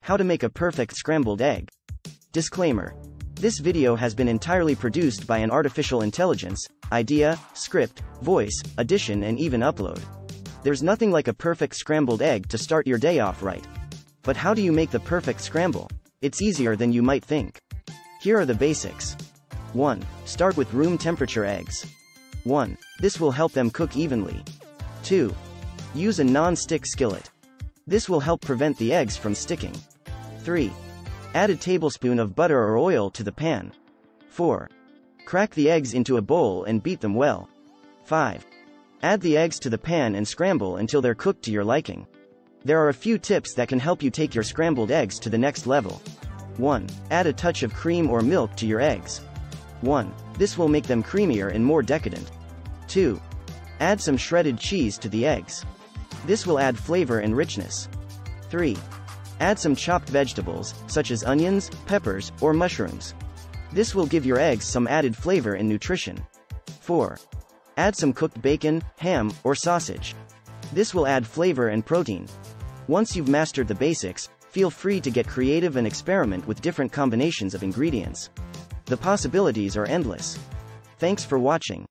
How to make a perfect scrambled egg. Disclaimer. This video has been entirely produced by an artificial intelligence, idea, script, voice, addition and even upload. There's nothing like a perfect scrambled egg to start your day off right. But how do you make the perfect scramble? It's easier than you might think. Here are the basics. 1. Start with room temperature eggs. 1. This will help them cook evenly. 2. Use a non-stick skillet. This will help prevent the eggs from sticking. 3. Add a tablespoon of butter or oil to the pan. 4. Crack the eggs into a bowl and beat them well. 5. Add the eggs to the pan and scramble until they're cooked to your liking. There are a few tips that can help you take your scrambled eggs to the next level. 1. Add a touch of cream or milk to your eggs. 1. This will make them creamier and more decadent. 2. Add some shredded cheese to the eggs. This will add flavor and richness. 3. Add some chopped vegetables, such as onions, peppers, or mushrooms. This will give your eggs some added flavor and nutrition. 4. Add some cooked bacon, ham, or sausage. This will add flavor and protein. Once you've mastered the basics, feel free to get creative and experiment with different combinations of ingredients. The possibilities are endless. Thanks for watching.